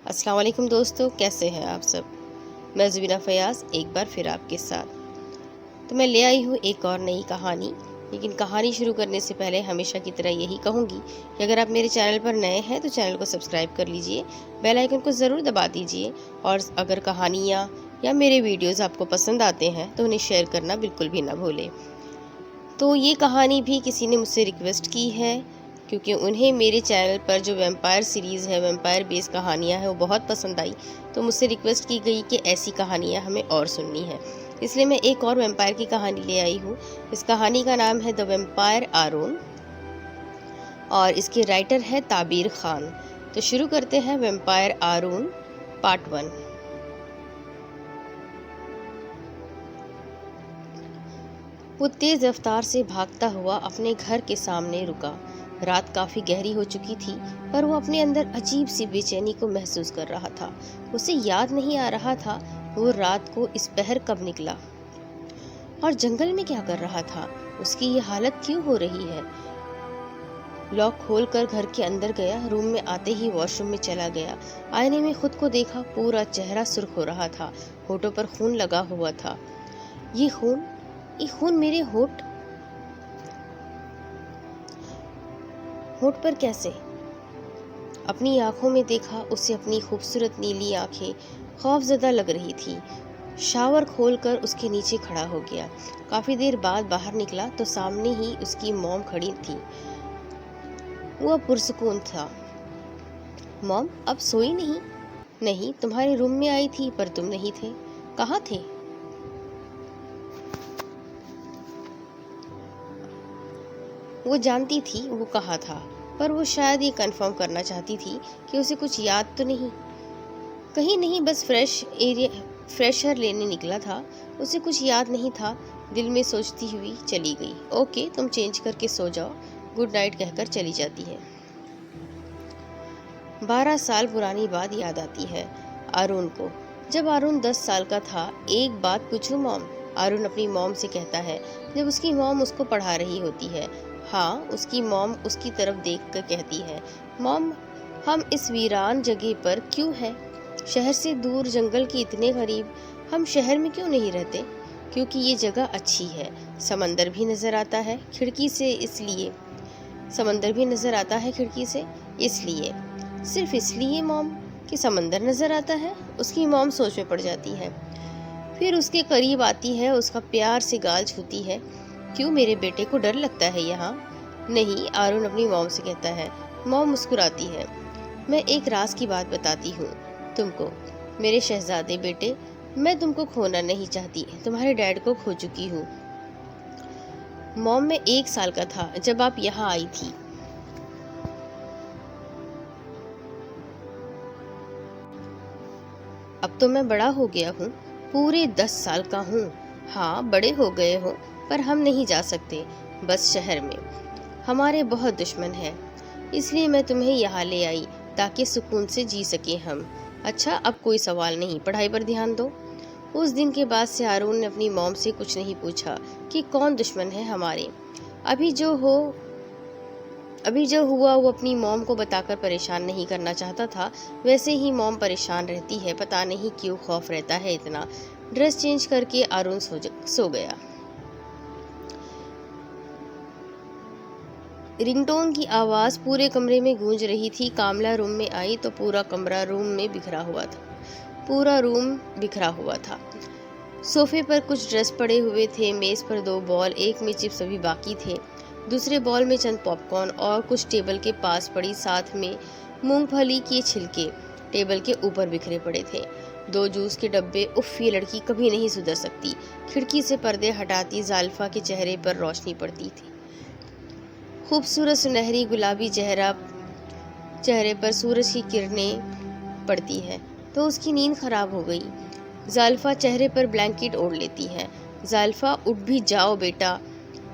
अस्सलाम वालेकुम दोस्तों, कैसे हैं आप सब। मैं ज़ुबीना फ़याज़ एक बार फिर आपके साथ। तो मैं ले आई हूँ एक और नई कहानी। लेकिन कहानी शुरू करने से पहले हमेशा की तरह यही कहूँगी कि अगर आप मेरे चैनल पर नए हैं तो चैनल को सब्सक्राइब कर लीजिए, बेल आइकन को ज़रूर दबा दीजिए और अगर कहानियाँ या मेरे वीडियोज़ आपको पसंद आते हैं तो उन्हें शेयर करना बिल्कुल भी ना भूलें। तो ये कहानी भी किसी ने मुझसे रिक्वेस्ट की है क्योंकि उन्हें मेरे चैनल पर जो वैम्पायर सीरीज़ है, वैम्पायर बेस्ड कहानियाँ हैं, वो बहुत पसंद आई। तो मुझसे रिक्वेस्ट की गई कि ऐसी कहानियाँ हमें और सुननी है, इसलिए मैं एक और वैम्पायर की कहानी ले आई हूँ। इस कहानी का नाम है द वैम्पायर आरोन और इसके राइटर है ताबिर खान। तो शुरू करते हैं वैम्पायर आरोन पार्ट 1। वो तेज रफ्तार से भागता हुआ अपने घर के सामने रुका। रात काफी गहरी हो चुकी थी, पर वो अपने अंदर अजीब सी बेचैनी को महसूस कर रहा था। उसे याद नहीं आ रहा था वो रात को इस पहर कब निकला और जंगल में क्या कर रहा था। उसकी ये हालत क्यों हो रही है। लॉक खोलकर घर के अंदर गया। रूम में आते ही वॉशरूम में चला गया। आईने में खुद को देखा। पूरा चेहरा सुर्ख हो रहा था, होठों पर खून लगा हुआ था। ये खून मेरे होठ पर कैसे। अपनी आंखों में देखा। उसे अपनी खूबसूरत नीली आंखें खौफजदा लग रही थी। शावर खोलकर उसके नीचे खड़ा हो गया। काफी देर बाद बाहर निकला तो सामने ही उसकी मॉम खड़ी थी। वो पुरसुकून था। मॉम, अब सोई नहीं? नहीं, तुम्हारे रूम में आई थी पर तुम नहीं थे। कहाँ थे? वो जानती थी वो कहाँ था, पर वो शायद ये कंफर्म करना चाहती थी कि उसे कुछ याद तो नहीं। कहीं नहीं, बस फ्रेश एयर लेने निकला था। उसे कुछ याद नहीं था। दिल में सोचती हुई चली गई। ओके, तुम चेंज करके सो जाओ, गुड नाइट कहकर चली जाती है। 12 साल पुरानी बात याद आती है आरुण को। जब आरुण 10 साल का था। एक बात पूछूं मॉम, आरुण अपनी मॉम से कहता है जब उसकी मॉम उसको पढ़ा रही होती है। हाँ, उसकी मॉम उसकी तरफ देखकर कहती है, मॉम, हम इस वीरान जगह पर क्यों हैं? शहर से दूर, जंगल के इतने करीब। हम शहर में क्यों नहीं रहते? क्योंकि ये जगह अच्छी है। समंदर भी नजर आता है खिड़की से, इसलिए। समंदर भी नजर आता है खिड़की से, इसलिए। सिर्फ इसलिए मॉम कि समंदर नजर आता है? उसकी मॉम सोच में पड़ जाती है। फिर उसके करीब आती है, उसका प्यार से गाल छूती है। क्यों, मेरे बेटे को डर लगता है यहाँ? नहीं, आरुण अपनी मॉम से कहता है। मॉम मुस्कुराती है। मैं एक राज की बात बताती हूँ तुमको, मेरे शहजादे बेटे। मैं तुमको खोना नहीं चाहती, तुम्हारे डैड को खो चुकी हूँ। मॉम, मैं 1 साल का था जब आप यहाँ आई थी। अब तो मैं बड़ा हो गया हूँ, पूरे 10 साल का हूँ। हाँ, बड़े हो गए हो, पर हम नहीं जा सकते, बस शहर में। हमारे बहुत दुश्मन हैं, इसलिए मैं तुम्हें यहाँ ले आई ताकि सुकून से जी सके हम। अच्छा, अब कोई सवाल नहीं, पढ़ाई पर ध्यान दो। उस दिन के बाद से आरुण ने अपनी मॉम से कुछ नहीं पूछा कि कौन दुश्मन है हमारे। अभी जो हुआ वो अपनी मॉम को बताकर परेशान नहीं करना चाहता था। वैसे ही मॉम परेशान रहती है, पता नहीं क्यों खौफ रहता है इतना। ड्रेस चेंज करके अरुण सो गया। रिंगटोन की आवाज़ पूरे कमरे में गूंज रही थी। कामला रूम में आई तो पूरा रूम बिखरा हुआ था। सोफे पर कुछ ड्रेस पड़े हुए थे। मेज़ पर 2 बॉल, एक में चिप्स अभी बाकी थे, दूसरे बॉल में चंद पॉपकॉर्न और कुछ टेबल के पास पड़ी, साथ में मूंगफली के छिलके टेबल के ऊपर बिखरे पड़े थे। 2 जूस के डब्बे। उफ, ये लड़की कभी नहीं सुधर सकती। खिड़की से पर्दे हटाती जाल्फा के चेहरे पर रोशनी पड़ती थी। खूबसूरत सुनहरी गुलाबी चेहरे पर सूरज की किरणें पड़ती है तो उसकी नींद खराब हो गई। जाल्फा चेहरे पर ब्लैंकेट ओढ़ लेती है। जाल्फा, उठ भी जाओ बेटा,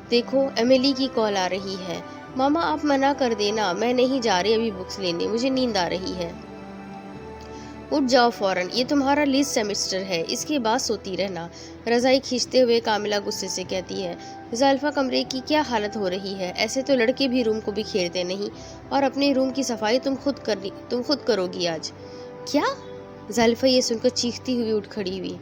देखो एमिली की कॉल आ रही है। मामा, आप मना कर देना, मैं नहीं जा रही अभी बुक्स लेने, मुझे नींद आ रही है। उठ जाओ फौरन, ये तुम्हारा लिस्ट सेमेस्टर है, इसके बाद सोती रहना। रजाई खींचते हुए कामिला गुस्से से कहती है। जाल्फा, कमरे की क्या हालत हो रही है? ऐसे तो लड़के भी रूम को बिखेरते नहीं, और अपने रूम की सफाई तुम खुद करोगी आज। क्या? ज़ालिफ़ा ये सुनकर चीखती हुई उठ खड़ी हुई।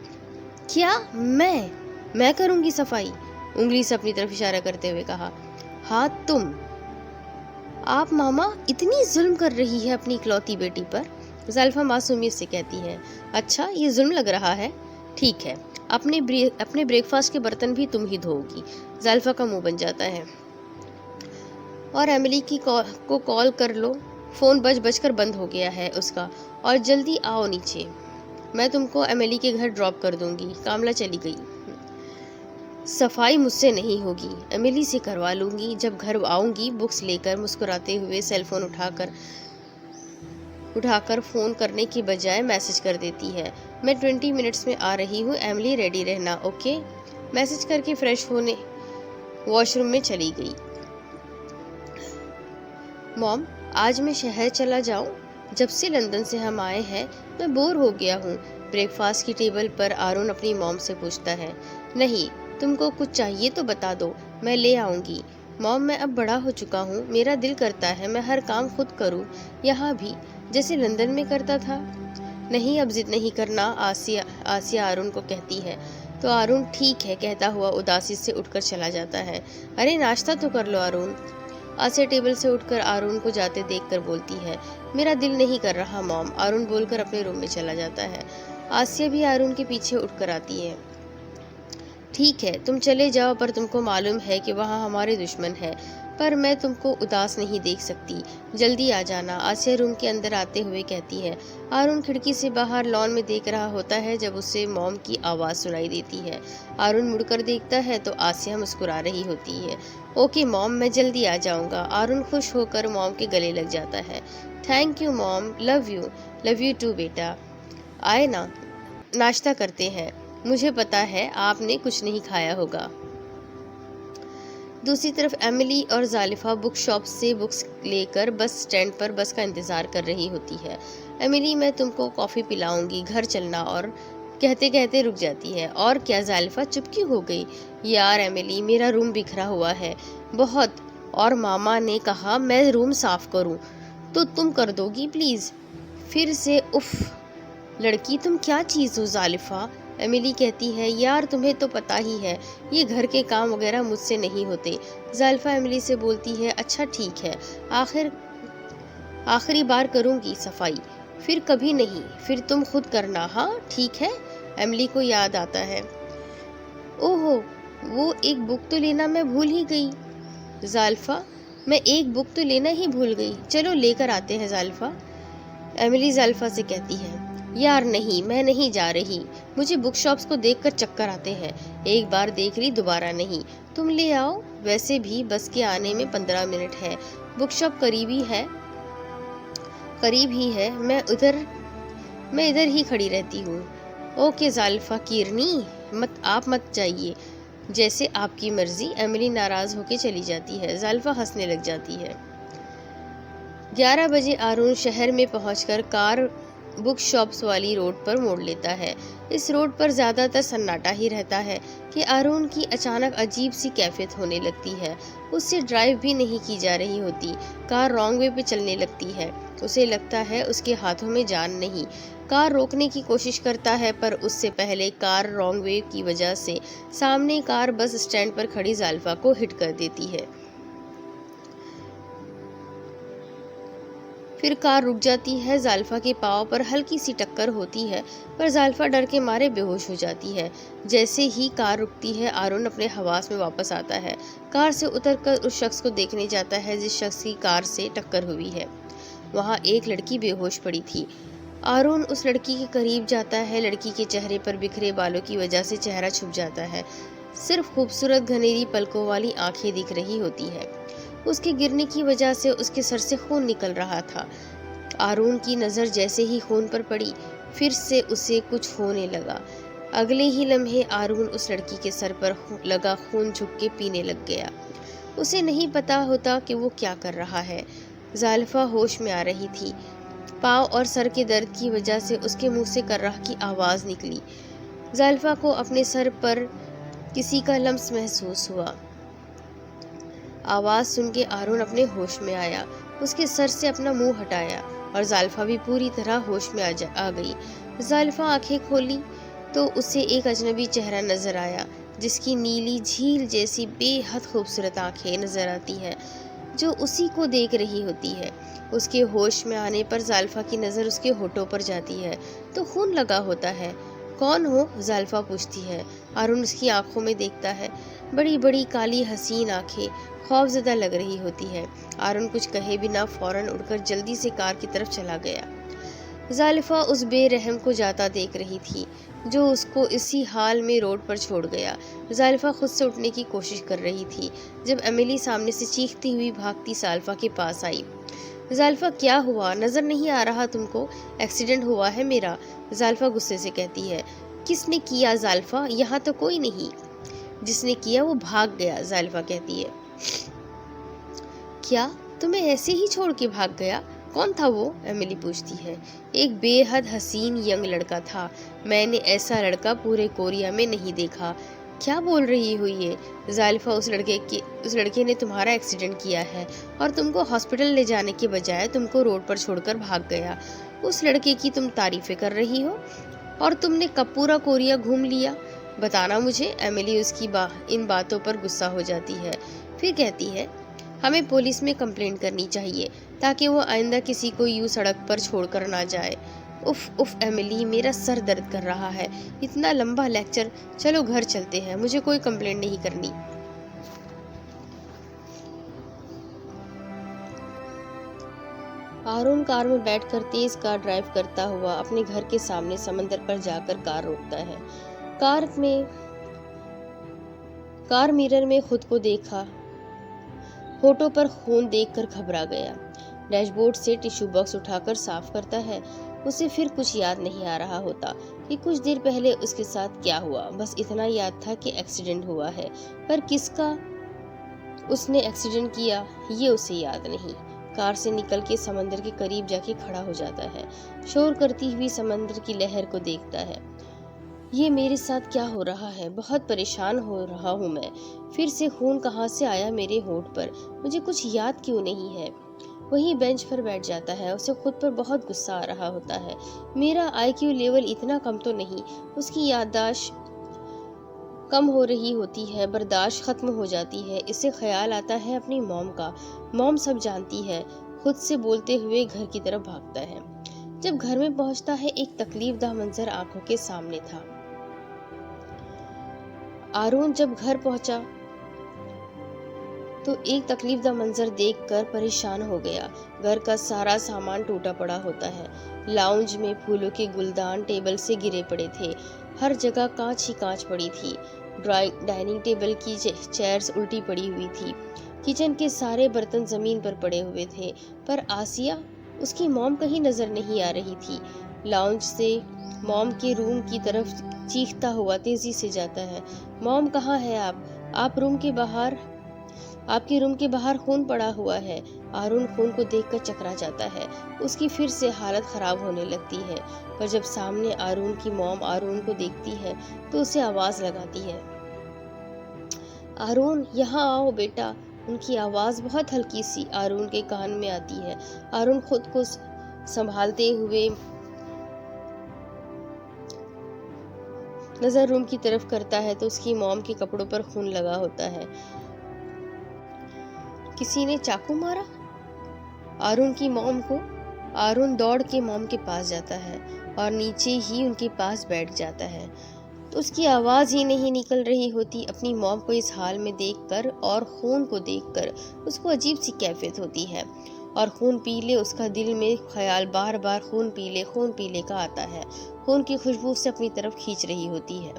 क्या? मैं करूँगी सफाई? उंगली से अपनी तरफ इशारा करते हुए कहा। हाँ तुम। आप मामा इतनी जुल्म कर रही है अपनी इकलौती बेटी पर? ज़ालिफ़ा मासूमियत से कहती है। अच्छा ये जुल्म लग रहा है, ठीक है, अपने ब्रेकफास्ट के बर्तन भी तुम ही धोओगी। ज़ालिफ़ा का मुंह बन जाता है। और एमिली को कॉल कर लो, फ़ोन बज कर बंद हो गया है उसका। और जल्दी आओ नीचे, मैं तुमको एमिली के घर ड्रॉप कर दूंगी। कामला चली गई। सफाई मुझसे नहीं होगी, एमिली से करवा लूंगी। जब घर आऊंगी बुक्स लेकर, मुस्कुराते हुए सेलफोन उठाकर फ़ोन करने की बजाय मैसेज कर देती है। मैं 20 मिनट्स में आ रही हूँ, एमिली रेडी रहना, ओके। मैसेज करके फ्रेश होने वॉशरूम में चली गई। मॉम, आज मैं शहर चला जाऊं? जब से लंदन से हम आए हैं मैं बोर हो गया हूँ। ब्रेकफास्ट की टेबल पर आरुण अपनी मॉम से पूछता है। नहीं, तुमको कुछ चाहिए तो बता दो, मैं ले आऊंगी। मॉम, मैं अब बड़ा हो चुका हूँ, मेरा दिल करता है मैं हर काम खुद करूँ, यहाँ भी, जैसे लंदन में करता था। नहीं, अब जिद नहीं करना, आसिया आरुण को कहती है। तो आरुण ठीक है कहता हुआ उदासी से उठकर चला जाता है। अरे नाश्ता तो कर लो आरुण। आसिया टेबल से उठकर आरुण को जाते देखकर बोलती है। मेरा दिल नहीं कर रहा मॉम। आरुण बोलकर अपने रूम में चला जाता है। आसिया भी आरुण के पीछे उठकर आती है। ठीक है, तुम चले जाओ, पर तुमको मालूम है कि वहाँ हमारे दुश्मन है, पर मैं तुमको उदास नहीं देख सकती, जल्दी आ जाना। आसिया रूम के अंदर आते हुए कहती है। आरुण खिड़की से बाहर लॉन में देख रहा होता है जब उसे मॉम की आवाज़ सुनाई देती है। आरुण मुड़कर देखता है तो आसिया मुस्कुरा रही होती है। ओके मॉम, मैं जल्दी आ जाऊंगा। आरुण खुश होकर मॉम के गले लग जाता है। Thank you mom, love you too बेटा। आए ना, नाश्ता करते हैं, मुझे पता है आपने कुछ नहीं खाया होगा। दूसरी तरफ एमिली और ज़ालिफ़ा बुक शॉप से बुक्स लेकर बस स्टैंड पर बस का इंतज़ार कर रही होती है। एमिली, मैं तुमको कॉफ़ी पिलाऊंगी, घर चलना, और कहते कहते रुक जाती है। और क्या ज़ालिफ़ा चुप क्यों हो गई? यार एमिली, मेरा रूम बिखरा हुआ है बहुत, और मामा ने कहा मैं रूम साफ़ करूं, तो तुम कर दोगी प्लीज़? फिर से उफ, लड़की तुम क्या चीज़ हो ज़ालिफ़ा? एमिली कहती है। यार तुम्हें तो पता ही है, ये घर के काम वगैरह मुझसे नहीं होते। ज़ालिफ़ा एमिली से बोलती है। अच्छा ठीक है, आखिरी बार करूँगी सफाई, फिर कभी नहीं, फिर तुम खुद करना। हाँ ठीक है। एमिली को याद आता है। ओहो, वो एक बुक तो लेना मैं भूल ही गई। ज़ालिफ़ा, मैं एक बुक तो लेना ही भूल गई, चलो लेकर आते हैं ज़ालिफ़ा। एमिली ज़ालिफ़ा से कहती है। यार नहीं, मैं नहीं जा रही, मुझे बुक शॉप्स को देखकर चक्कर आते हैं, एक बार देख ली दोबारा नहीं। तुम ले आओ, वैसे भी बस के आने में 15 मिनट है, बुक शॉप करीब ही है, मैं इधर ही खड़ी रहती हूँ। ओके ज़ालिफ़ा कीरनी, आप मत जाइए, जैसे आपकी मर्जी। एमिली नाराज़ होकर चली जाती है। ज़ालिफ़ा हंसने लग जाती है। 11 बजे आरुण शहर में पहुंचकर कार बुक शॉप्स वाली रोड पर मोड़ लेता है। इस रोड पर ज़्यादातर सन्नाटा ही रहता है कि आरुण की अचानक अजीब सी कैफियत होने लगती है। उससे ड्राइव भी नहीं की जा रही होती, कार रॉन्ग वे पे चलने लगती है। उसे लगता है उसके हाथों में जान नहीं। कार रोकने की कोशिश करता है, पर उससे पहले कार रॉन्ग वे की वजह से सामने कार बस स्टैंड पर खड़ी ज़ालिफ़ा को हिट कर देती है। फिर कार रुक जाती है। ज़ालिफ़ा के पाँव पर हल्की सी टक्कर होती है, पर ज़ालिफ़ा डर के मारे बेहोश हो जाती है। जैसे ही कार रुकती है, आरुण अपने हवास में वापस आता है। कार से उतरकर उस शख्स को देखने जाता है जिस शख्स की कार से टक्कर हुई है। वहाँ एक लड़की बेहोश पड़ी थी। आरुण उस लड़की के करीब जाता है। लड़की के चेहरे पर बिखरे बालों की वजह से चेहरा छुप जाता है, सिर्फ खूबसूरत घनेरी पलकों वाली आंखें दिख रही होती है। उसके गिरने की वजह से उसके सर से खून निकल रहा था। आरुण की नज़र जैसे ही खून पर पड़ी, फिर से उसे कुछ होने लगा। अगले ही लम्हे आरुण उस लड़की के सर पर लगा खून झुक के पीने लग गया। उसे नहीं पता होता कि वो क्या कर रहा है। ज़ालिफ़ा होश में आ रही थी। पाँव और सर के दर्द की वजह से उसके मुंह से कर्राह की आवाज़ निकली। ज़ालिफ़ा को अपने सर पर किसी का लम्स महसूस हुआ। आवाज़ सुन के आरुण अपने होश में आया। उसके सर से अपना मुंह हटाया। और जालिफा भी पूरी तरह होश में आ गई। जालिफा आंखें खोली तो उसे एक अजनबी चेहरा नजर आया, जिसकी नीली झील जैसी बेहद खूबसूरत आंखें नजर आती हैं, जो उसी को देख रही होती है। उसके होश में आने पर जालिफा की नज़र उसके होठों पर जाती है तो खून लगा होता है। कौन हो? जालिफा पूछती है। अरुण उसकी आंखों में देखता है। बड़ी बड़ी काली हसीन आंखें खौफजदा लग रही होती है। अरुण कुछ कहे बिना फौरन उड़कर जल्दी से कार की तरफ चला गया। जालिफा उस बेरहम को जाता देख रही थी, जो उसको इसी हाल में रोड पर छोड़ गया। जालिफा खुद से उठने की कोशिश कर रही थी जब एमिली सामने से चीखती हुई भागती जालिफा के पास आई। जालिफा, क्या हुआ? नजर नहीं आ रहा तुमको? एक्सीडेंट हुआ है मेरा, जालिफा गुस्से से कहती है। किसने किया जालिफा? यहाँ तो कोई नहीं। जिसने किया वो भाग गया, जालिफा कहती है। क्या तुम्हें ऐसे ही छोड़ के भाग गया? कौन था वो? एमिली पूछती है। एक बेहद हसीन यंग लड़का था। मैंने ऐसा लड़का पूरे कोरिया में नहीं देखा। क्या बोल रही हो ये? जालिफा, उस लड़के ने तुम्हारा एक्सीडेंट किया है और तुमको हॉस्पिटल ले जाने के बजाय तुमको रोड पर छोड़कर भाग गया। उस लड़के की तुम तारीफें कर रही हो और तुमने कब पूरा कोरिया घूम लिया? बताना मुझे। एमिली उसकी इन बातों पर गुस्सा हो जाती है। फिर कहती है, हमें पुलिस में कंप्लेंट करनी चाहिए ताकि वो आइंदा किसी को यूं सड़क पर छोड़कर ना जाए। उफ उफ एमिली, मेरा सर दर्द कर रहा है। इतना लंबा लेक्चर। चलो घर चलते हैं, मुझे कोई कंप्लेंट नहीं करनी। आरोन कार में बैठकर तेज कार ड्राइव करता हुआ अपने घर के सामने समंदर पर जाकर कार रोकता है। कार मिरर में खुद को देखा, होठों पर खून देखकर घबरा गया। डैशबोर्ड से टिश्यू बॉक्स उठाकर साफ करता है। उसे फिर कुछ याद नहीं आ रहा होता कि कुछ देर पहले उसके साथ क्या हुआ। बस इतना याद था कि एक्सीडेंट हुआ है, पर किसका उसने एक्सीडेंट किया ये उसे याद नहीं। कार से निकल के समंदर के करीब जाके खड़ा हो जाता है। शोर करती हुई समंदर की लहर को देखता है। ये मेरे साथ क्या हो रहा है? बहुत परेशान हो रहा हूँ मैं। फिर से खून कहाँ से आया मेरे होठ पर? मुझे कुछ याद क्यों नहीं है? वही बेंच पर बैठ जाता है। उसे खुद पर बहुत गुस्सा आ रहा होता है। मेरा आईक्यू लेवल इतना कम तो नहीं। उसकी याददाश्त कम हो रही होती है, बर्दाश्त खत्म हो जाती है। इसे ख्याल आता है अपनी मॉम का। मॉम सब जानती है। खुद से बोलते हुए घर की तरफ भागता है। जब घर में पहुंचता है, एक तकलीफदा मंजर आंखों के सामने था। आरोन जब घर पहुंचा तो एक तकलीफदा मंजर देखकर परेशान हो गया। घर का सारा सामान टूटा पड़ा होता है। लाउंज में फूलों के गुलदान टेबल से गिरे पड़े थे। हर जगह कांच ही कांच पड़ी थी। डाइनिंग टेबल की चेयर्स उल्टी पड़ी हुई थी। किचन के सारे बर्तन जमीन पर पड़े हुए थे। पर आसिया, उसकी मॉम कहीं नजर नहीं आ रही थी। लाउंज से मॉम के रूम की तरफ चीखता हुआ तेजी से जाता है। मॉम, कहाँ है आप? आपके रूम के बाहर खून पड़ा हुआ है। आरुण खून को देखकर चकरा जाता है। उसकी फिर से हालत खराब होने लगती है। पर जब सामने आरुण की मॉम आरुण को देखती है तो उसे आवाज लगाती है, आरुण, यहाँ आओ बेटा। उनकी आवाज बहुत हल्की सी आरुण के कान में आती है। आरुण खुद को संभालते हुए नजर रूम की तरफ करता है तो उसकी मॉम के कपड़ों पर खून लगा होता है। किसी ने चाकू मारा आरुण की मॉम को? आरुण दौड़ के मॉम के पास जाता है और नीचे ही उनके पास बैठ जाता है। तो उसकी आवाज ही नहीं निकल रही होती। अपनी मॉम को इस हाल में देखकर और खून को देखकर उसको अजीब सी कैफियत होती है और खून पीले उसका दिल में ख्याल बार बार खून पीले का आता है। खून की खुशबू से अपनी तरफ खींच रही होती है।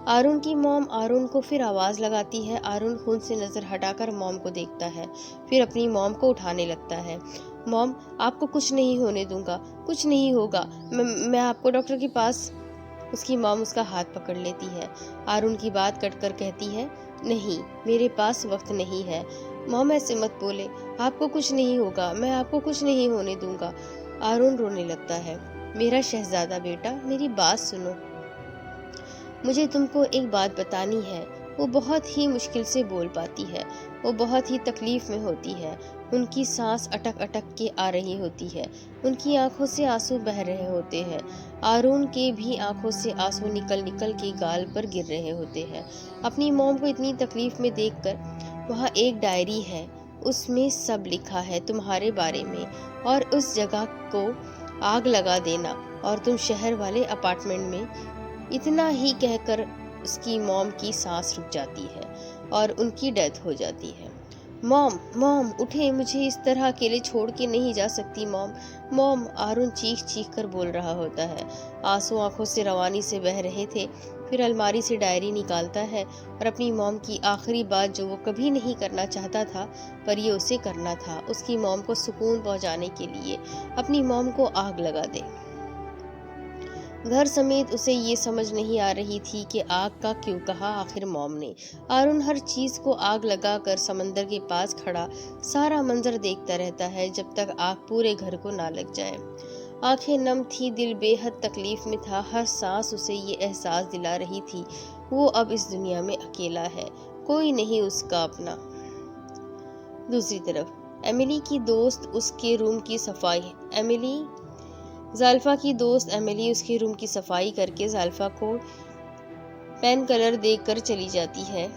आरुण की मॉम आरुण को फिर आवाज लगाती है। आरुण खून से नजर हटाकर मॉम को देखता है, फिर अपनी मॉम को उठाने लगता है। मॉम, आपको कुछ नहीं होने दूंगा, कुछ नहीं होगा, मैं आपको डॉक्टर के पास। उसकी मॉम उसका हाथ पकड़ लेती है। आरुण की बात कटकर कहती है, नहीं, मेरे पास वक्त नहीं है। मॉम, ऐसे मत बोले, आपको कुछ नहीं होगा, मैं आपको कुछ नहीं होने दूंगा। आरुण रोने लगता है। मेरा शहजादा बेटा, मेरी बात सुनो। मुझे तुमको एक बात बतानी है। वो बहुत ही मुश्किल से बोल पाती है। वो बहुत ही तकलीफ में होती है। उनकी सांस अटक अटक के आ रही होती है। उनकी आंखों से आंसू बह रहे होते हैं। आरून के भी आंखों से आंसू निकल निकल के गाल पर गिर रहे होते हैं। अपनी मॉम को इतनी तकलीफ में देखकर वहाँ एक डायरी है, उसमें सब लिखा है तुम्हारे बारे में, और उस जगह को आग लगा देना और तुम शहर वाले अपार्टमेंट में। इतना ही कहकर उसकी मॉम की सांस रुक जाती है और उनकी डेथ हो जाती है। मॉम मॉम उठे, मुझे इस तरह अकेले छोड़ के नहीं जा सकती मॉम मॉम, आरून चीख चीख कर बोल रहा होता है। आंसू आंखों से रवानी से बह रहे थे। फिर अलमारी से डायरी निकालता है और अपनी मॉम की आखिरी बात जो वो कभी नहीं करना चाहता था पर ये उसे करना था, उसकी मॉम को सुकून पहुंचाने के लिए अपनी मॉम को आग लगा दे। घर समेत उसे ये समझ नहीं आ रही थी कि आग का क्यों कहा आखिर मॉम ने। आरून हर चीज को आग लगाकर समंदर के पास खड़ा सारा मंजर देखता रहता है जब तक आग पूरे घर को ना लग जाए। आंखें नम थी, दिल बेहद तकलीफ में था। हर सांस उसे ये एहसास दिला रही थी वो अब इस दुनिया में अकेला है, कोई नहीं उसका अपना। दूसरी तरफ एमिली की दोस्त उसके रूम की सफाई जाल्फा की दोस्त एमिली उसके रूम की सफाई करके जाल्फा को पेन कलर देकर चली जाती है।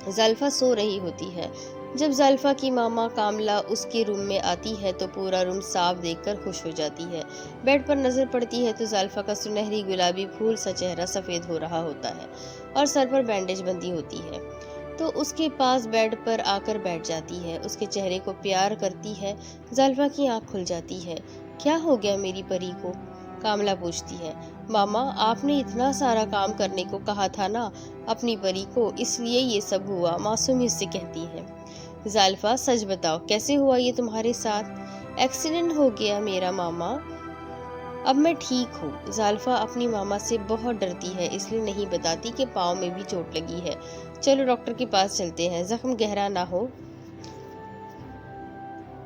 जाल्फा सो रही होती है। जब जाल्फा की मामा कामला उसके रूम में आती है तो पूरा रूम साफ देखकर खुश हो जाती है। बेड पर नजर पड़ती है तो जाल्फा का सुनहरी गुलाबी फूल सा चेहरा सफेद हो रहा होता है और सर पर बैंडेज बंधी होती है, तो उसके पास बेड पर आकर बैठ जाती है। उसके चेहरे को प्यार करती है। जाल्फा की आंख खुल जाती है। क्या हो गया मेरी परी को? कामला पूछती है। मामा, आपने इतना सारा काम करने को कहा था ना अपनी परी को, इसलिए ये सब हुआ, मासूमी उससे कहती है। जाल्फा, सच बताओ कैसे हुआ ये तुम्हारे साथ? एक्सीडेंट हो गया मेरा मामा, अब मैं ठीक हूँ। जाल्फा अपनी मामा से बहुत डरती है, इसलिए नहीं बताती कि पाँव में भी चोट लगी है। चलो डॉक्टर के पास चलते हैं, जख्म गहरा ना हो।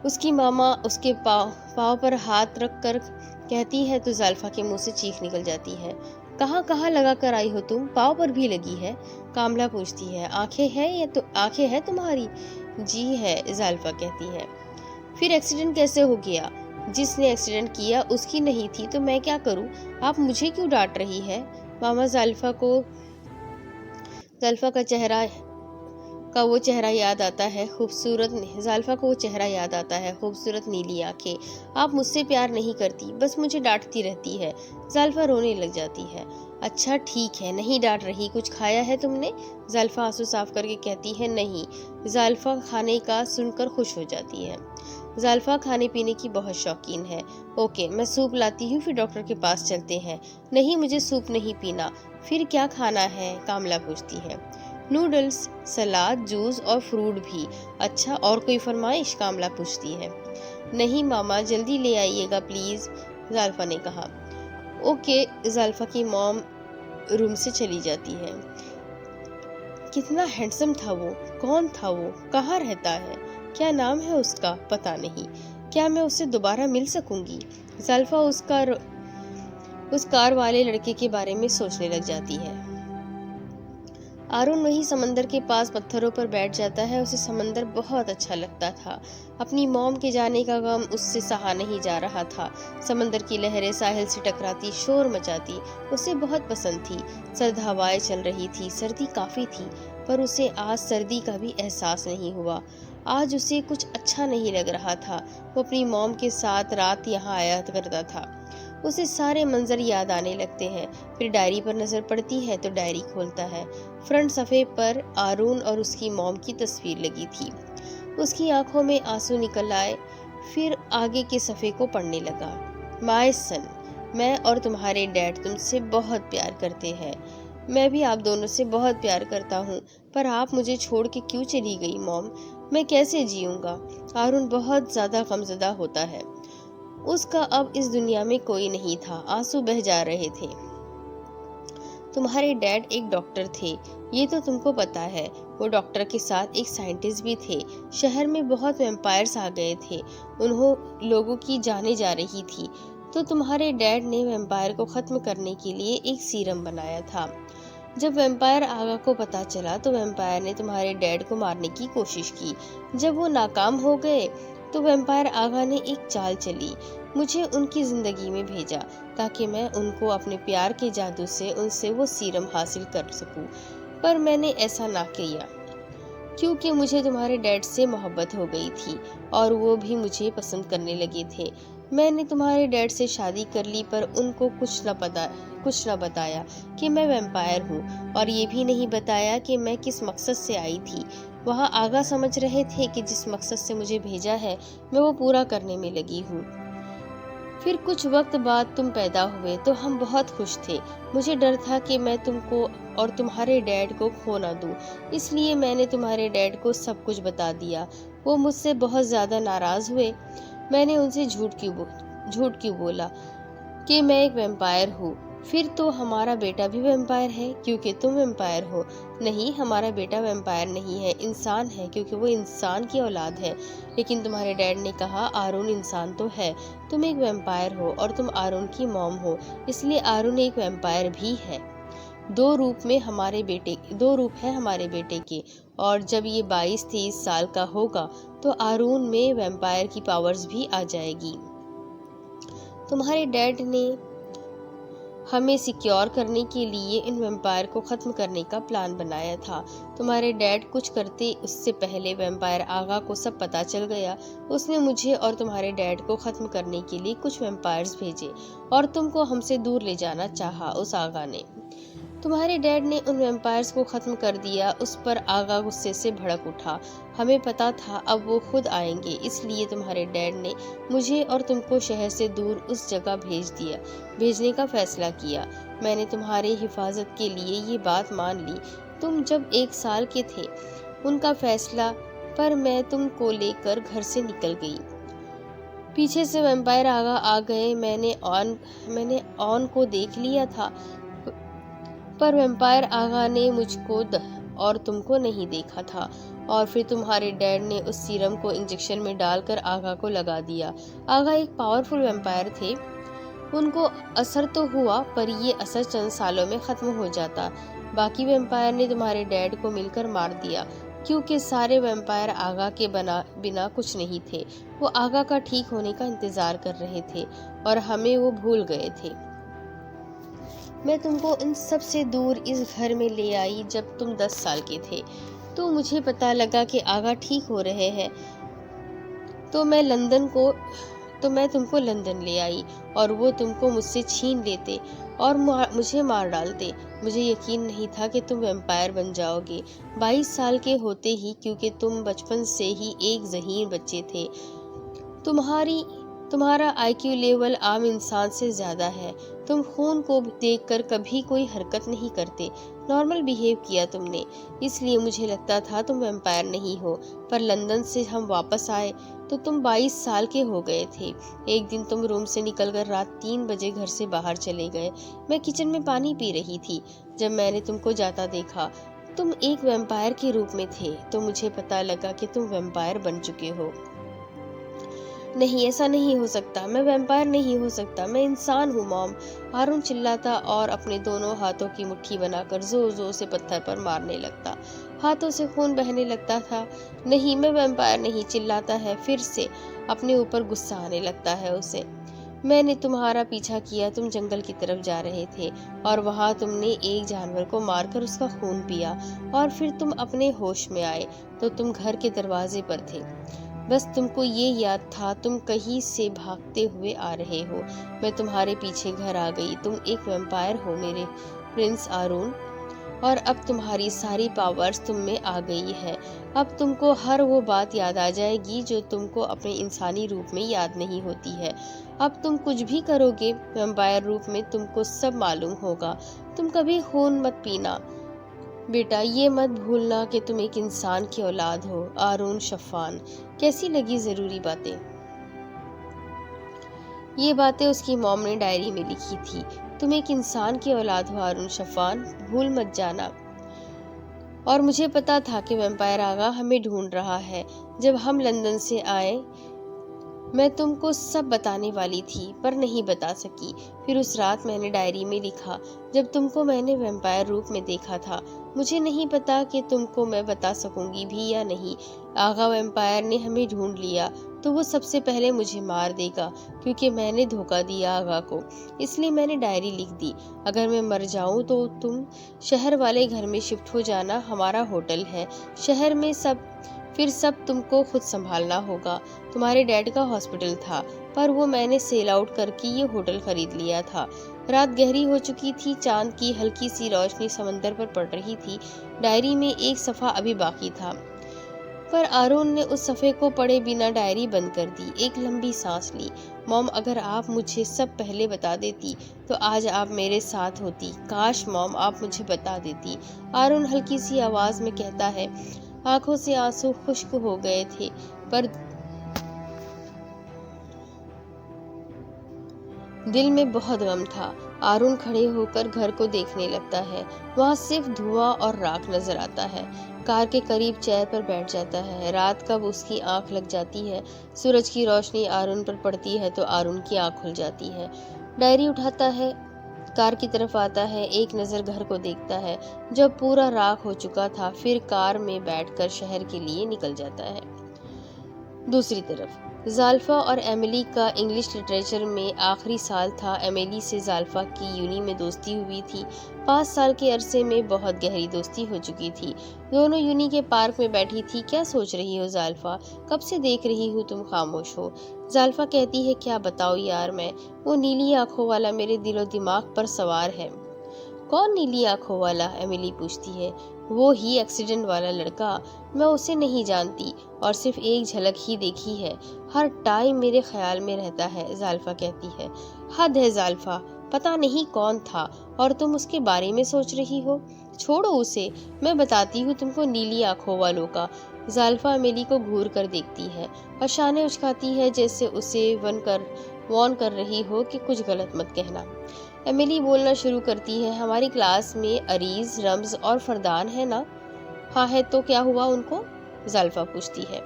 उसकी मामा उसके पाँव पर हाथ रख कर कहती है तो जाल्फा के मुंह से चीख निकल जाती है। कहाँ कहाँ लगा कर आई हो तुम? पाँव पर भी लगी है? कामला पूछती है। आंखें हैं तुम्हारी? जी है, जाल्फा कहती है। फिर एक्सीडेंट कैसे हो गया? जिसने एक्सीडेंट किया उसकी नहीं थी तो मैं क्या करूं? आप मुझे क्यों डांट रही है? मामा, जाल्फा का वो चेहरा याद आता है, जाल्फा को वो चेहरा याद आता है, खूबसूरत नीली आंखें। आप मुझसे प्यार नहीं करती, बस मुझे डांटती रहती है। जाल्फा रोने लग जाती है। अच्छा ठीक है, नहीं डांट रही, कुछ खाया है तुमने? जाल्फा आंसू साफ करके कहती है नहीं। जाल्फा खाने का सुनकर खुश हो जाती है। जाल्फा खाने पीने की बहुत शौकीन है। ओके, मैं सूप लाती हूँ, फिर डॉक्टर के पास चलते हैं। नहीं, मुझे सूप नहीं पीना। फिर क्या खाना है? कामला पूछती है। नूडल्स, सलाद, जूस और फ्रूट भी। अच्छा, और कोई फरमाइश? कामला पूछती है। नहीं मामा, जल्दी ले आइएगा प्लीज, जाल्फा ने कहा। ओके, जाल्फा की मॉम रूम से चली जाती है। कितना हैंडसम था वो, कौन था वो, कहाँ रहता है, क्या नाम है उसका? पता नहीं, क्या मैं उससे दोबारा मिल सकूंगी? जाल्फा उस कार वाले लड़के के बारे में सोचने लग जाती है। आरून वही समंदर के पास पत्थरों पर बैठ जाता है। उसे समंदर बहुत अच्छा लगता था। अपनी मॉम के जाने का गम उससे सहा नहीं जा रहा था। समंदर की लहरें साहिल से टकराती, शोर मचाती, उसे बहुत पसंद थी। सर्द हवाएं चल रही थी, सर्दी काफी थी, पर उसे आज सर्दी का भी एहसास नहीं हुआ। आज उसे कुछ अच्छा नहीं लग रहा था। वो अपनी मॉम के साथ रात यहाँ आया करता था। उसे सारे मंजर याद आने लगते हैं। फिर डायरी पर नजर पड़ती है तो डायरी खोलता है। फ्रंट सफ़े पर आरून और उसकी मॉम की तस्वीर लगी थी। उसकी आंखों में आंसू निकल आए। फिर आगे के सफ़े को पढ़ने लगा। माय सन, मैं और तुम्हारे डैड तुमसे बहुत प्यार करते हैं। मैं भी आप दोनों से बहुत प्यार करता हूँ, पर आप मुझे छोड़ के क्यों चली गई मॉम? मैं कैसे जीऊँगा? आरून बहुत ज़्यादा गमज़दा होता है। उसका अब इस दुनिया में कोई नहीं था। आंसू बह जा रहे थे। तुम्हारे डैड एक डॉक्टर थे, ये तो तुमको पता है। वो डॉक्टर के साथ एक साइंटिस्ट भी थे। शहर में बहुत वैम्पायर्स आ गए थे, उन्होंने लोगों की जाने जा रही थी, तो तुम्हारे डैड ने वैम्पायर को ख़त्म करने के लिए एक सीरम बनाया था। जब वैम्पायर आगा को पता चला तो वैम्पायर ने तुम्हारे डैड को मारने की कोशिश की। जब वो नाकाम हो गए तो वैम्पायर आगा ने एक चाल चली, मुझे उनकी जिंदगी में भेजा ताकि मैं उनको अपने प्यार के जादू से उनसे वो सीरम हासिल कर सकूं। पर मैंने ऐसा ना किया क्योंकि मुझे तुम्हारे डैड से मोहब्बत हो गई थी और वो भी मुझे पसंद करने लगे थे। मैंने तुम्हारे डैड से शादी कर ली पर उनको कुछ न बताया कि मैं वैम्पायर हूँ और ये भी नहीं बताया कि मैं किस मकसद से आई थी। वहाँ आगा समझ रहे थे कि जिस मकसद से मुझे भेजा है मैं वो पूरा करने में लगी हूँ। फिर कुछ वक्त बाद तुम पैदा हुए तो हम बहुत खुश थे। मुझे डर था कि मैं तुमको और तुम्हारे डैड को खो ना दूं, इसलिए मैंने तुम्हारे डैड को सब कुछ बता दिया। वो मुझसे बहुत ज़्यादा नाराज़ हुए। मैंने उनसे झूठ क्यों बोला कि मैं एक वैम्पायर हूँ। फिर तो हमारा बेटा भी वैम्पायर है क्योंकि तुम वैम्पायर हो। नहीं, हमारा बेटा वैम्पायर नहीं है, इंसान है क्योंकि वो इंसान की औलाद है। लेकिन तुम्हारे डैड ने कहा आरून इंसान तो है, तुम एक वैम्पायर हो और तुम आरून की मॉम हो, इसलिए आरून एक वैम्पायर भी है। दो रूप है हमारे बेटे के, और जब ये 22-23 साल का होगा तो आरून में वैम्पायर की पावर्स भी आ जाएगी। तुम्हारे डैड ने हमें सिक्योर करने के लिए इन वैम्पायर को ख़त्म करने का प्लान बनाया था। तुम्हारे डैड कुछ करते उससे पहले वैम्पायर आगा को सब पता चल गया। उसने मुझे और तुम्हारे डैड को ख़त्म करने के लिए कुछ वैम्पायर्स भेजे और तुमको हमसे दूर ले जाना चाहा उस आगा ने। तुम्हारे डैड ने उन वैम्पायर्स को ख़त्म कर दिया। उस पर आगा गुस्से से भड़क उठा। हमें पता था अब वो खुद आएंगे, इसलिए तुम्हारे डैड ने मुझे और तुमको शहर से दूर उस जगह भेजने का फैसला किया। मैंने तुम्हारी हिफाजत के लिए ये बात मान ली। तुम जब 1 साल के थे उनका फैसला पर मैं तुमको लेकर घर से निकल गई। पीछे से वैम्पायर आगा आ गए। मैंने ऑन को देख लिया था पर वैम्पायर आगा ने मुझको और तुमको नहीं देखा था। और फिर तुम्हारे डैड ने उस सीरम को इंजेक्शन में डालकर आगा को लगा दिया। आगा एक पावरफुल वैम्पायर थे, उनको असर तो हुआ पर ये असर चंद सालों में ख़त्म हो जाता। बाकी वैम्पायर ने तुम्हारे डैड को मिलकर मार दिया क्योंकि सारे वैम्पायर आगा के बिना कुछ नहीं थे। वो आगा का ठीक होने का इंतज़ार कर रहे थे और हमें वो भूल गए थे। मैं तुमको इन सब से दूर इस घर में ले आई जब तुम 10 साल के थे। तो मुझे पता लगा कि आगा ठीक हो रहे हैं तो मैं तुमको लंदन ले आई और वो तुमको मुझसे छीन लेते और मुझे मार डालते। मुझे यकीन नहीं था कि तुम वैम्पायर बन जाओगे 22 साल के होते ही, क्योंकि तुम बचपन से ही एक ज़हीन बच्चे थे। तुम्हारा IQ लेवल आम इंसान से ज़्यादा है। तुम खून को देखकर कभी कोई हरकत नहीं करते, नॉर्मल बिहेव किया तुमने, इसलिए मुझे लगता था तुम वैम्पायर नहीं हो। पर लंदन से हम वापस आए तो तुम 22 साल के हो गए थे। एक दिन तुम रूम से निकलकर रात 3 बजे घर से बाहर चले गए। मैं किचन में पानी पी रही थी। जब मैंने तुमको जाता देखा तुम एक वैम्पायर के रूप में थे तो मुझे पता लगा कि तुम वैम्पायर बन चुके हो। नहीं, ऐसा नहीं हो सकता, मैं वैम्पायर नहीं हो सकता, मैं इंसान हूँ मॉम। आरून चिल्लाता और अपने दोनों हाथों की मुट्ठी बनाकर जोर जोर से पत्थर पर मारने लगता। हाथों से खून बहने लगता था। नहीं, मैं वैम्पायर नहीं, चिल्लाता है। फिर से अपने ऊपर गुस्सा आने लगता है उसे। मैंने तुम्हारा पीछा किया, तुम जंगल की तरफ जा रहे थे और वहाँ तुमने एक जानवर को मारकर उसका खून पिया और फिर तुम अपने होश में आए तो तुम घर के दरवाजे पर थे। बस तुमको ये याद था तुम कहीं से भागते हुए आ रहे हो। मैं तुम्हारे पीछे घर आ गई। तुम एक वैम्पायर हो मेरे प्रिंस आरून, और अब तुम्हारी सारी पावर्स तुम में आ गई है। अब तुमको हर वो बात याद आ जाएगी जो तुमको अपने इंसानी रूप में याद नहीं होती है। अब तुम कुछ भी करोगे वैम्पायर रूप में तुमको सब मालूम होगा। तुम कभी खून मत पीना बेटा, ये मत भूलना कि तुम एक इंसान की औलाद हो। आरून शफ़ान। कैसी लगी ज़रूरी बातें? ये बातें उसकी मॉम ने डायरी में लिखी थी। तुम एक इंसान की औलाद हो आरून शफ़ान, भूल मत जाना। और मुझे पता था कि वैम्पायर आगा हमें ढूंढ रहा है। जब हम लंदन से आए मैं तुमको सब बताने वाली थी पर नहीं बता सकी। फिर उस रात मैंने डायरी में लिखा, जब तुमको मैंने वैम्पायर रूप में देखा था। मुझे नहीं पता कि तुमको मैं बता सकूंगी भी या नहीं। आगा वैम्पायर ने हमें ढूंढ लिया तो वो सबसे पहले मुझे मार देगा, क्योंकि मैंने धोखा दिया आगा को। इसलिए मैंने डायरी लिख दी, अगर मैं मर जाऊं तो तुम शहर वाले घर में शिफ्ट हो जाना। हमारा होटल है शहर में, फिर सब तुमको खुद संभालना होगा। तुम्हारे डैड का हॉस्पिटल था पर वो मैंने सेल आउट करके ये होटल खरीद लिया था। रात गहरी हो चुकी थी, चांद की हल्की सी रोशनी समंदर पर पड़ रही थी। डायरी में एक सफ़ा अभी बाकी था, पर अरुण ने उस सफ़े को पढ़े बिना डायरी बंद कर दी। एक लंबी सांस ली। मॉम, अगर आप मुझे सब पहले बता देती तो आज आप मेरे साथ होती। काश मॉम आप मुझे बता देती, अरुण हल्की सी आवाज में कहता है। आंखों से आंसू खुश्क हो गए थे पर दिल में बहुत गम था। अरुण खड़े होकर घर को देखने लगता है। वहाँ सिर्फ धुआं और राख नजर आता है। कार के करीब चेयर पर बैठ जाता है। रात कब उसकी आंख लग जाती है। सूरज की रोशनी अरुण पर पड़ती है तो अरुण की आंख खुल जाती है। डायरी उठाता है, कार की तरफ आता है, एक नज़र घर को देखता है जब पूरा राख हो चुका था। फिर कार में बैठकर शहर के लिए निकल जाता है। दूसरी तरफ ज़ाल्फा और एमिली का इंग्लिश लिटरेचर में आखिरी साल था। एमिली से ज़ाल्फा की यूनी में दोस्ती हुई थी। 5 साल के अरसे में बहुत गहरी दोस्ती हो चुकी थी। दोनों यूनी के पार्क में बैठी थी। क्या सोच रही हो ज़ाल्फा? कब से देख रही हूँ तुम खामोश हो। ज़ाल्फा कहती है, क्या बताओ यार मैं, वो नीली आंखों वाला मेरे दिलो दिमाग पर सवार है। कौन नीली आंखों वाला? एमिली पूछती है। वो ही एक्सीडेंट वाला लड़का। मैं उसे नहीं जानती और सिर्फ एक झलक ही देखी है। हर टाइम मेरे ख्याल में रहता है, ज़ाल्फा कहती है। हद है ज़ाल्फा, पता नहीं कौन था और तुम उसके बारे में सोच रही हो। छोड़ो उसे, मैं बताती हूँ तुमको नीली आंखों वालों का। ज़ाल्फा एमिली को घूर कर देखती है और शाने उचकाती है जैसे उसे वॉर्न कर रही हो कि कुछ गलत मत कहना। एमिली बोलना शुरू करती है, हमारी क्लास में अरीज, रम्ज और फरदान है ना? हाँ है, तो क्या हुआ उनको? ज़ाल्फा पूछती है।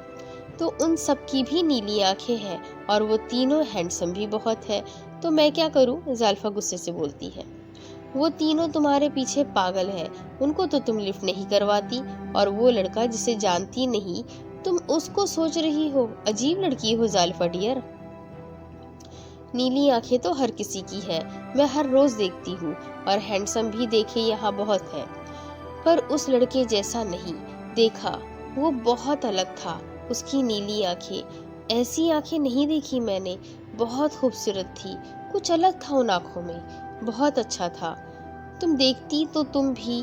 तो उन सब की भी नीली आंखें हैं और वो तीनों हैंडसम भी बहुत है। तो मैं क्या करूं? ज़ाल्फा गुस्से से बोलती है। वो तीनों तुम्हारे पीछे पागल हैं। उनको तो तुम लिफ्ट नहीं करवाती और वो लड़का जिसे जानती नहीं तुम उसको सोच रही हो। अजीब लड़की हो ज़ाल्फा डियर। नीली आंखें तो हर किसी की है, मैं हर रोज देखती हूँ और हैंडसम भी देखे यहाँ बहुत है, पर उस लड़के जैसा नहीं देखा। वो बहुत अलग था। उसकी नीली आंखें, ऐसी आंखें नहीं देखी मैंने। बहुत खूबसूरत थी, कुछ अलग था उन आंखों में। बहुत अच्छा था। तुम देखती तो तुम भी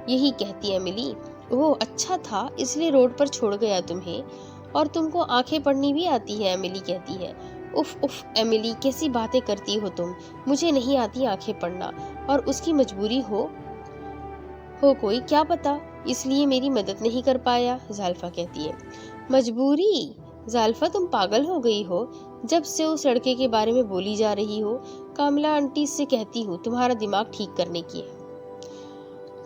यही कहती एमिली। ओह अच्छा था इसलिए रोड पर छोड़ गया तुम्हें। और तुमको आंखें पढ़नी भी आती है? एमिली कहती है। उफ उफ एमिली, कैसी बातें करती हो तुम। मुझे नहीं आती आंखें पढ़ना और उसकी मजबूरी हो कोई, क्या पता इसलिए मेरी मदद नहीं कर पाया। ज़ाल्फा कहती है। मजबूरी? ज़ाल्फा तुम पागल हो गई हो जब से उस लड़के के बारे में बोली जा रही हो। कामला आंटी से कहती हूँ तुम्हारा दिमाग ठीक करने की है।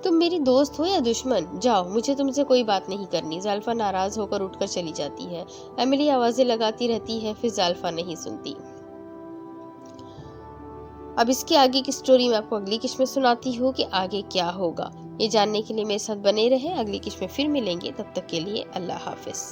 तुम मेरी दोस्त हो या दुश्मन? जाओ, मुझे तुमसे कोई बात नहीं करनी। ज़ाल्फा नाराज होकर उठकर चली जाती है। एमिली आवाजें लगाती रहती है, फिर ज़ाल्फा नहीं सुनती। अब इसके आगे की स्टोरी मैं आपको अगली किस्त में सुनाती हूँ कि आगे क्या होगा। ये जानने के लिए मेरे साथ बने रहे। अगली किस्त में फिर मिलेंगे, तब तक के लिए अल्लाह हाफिज।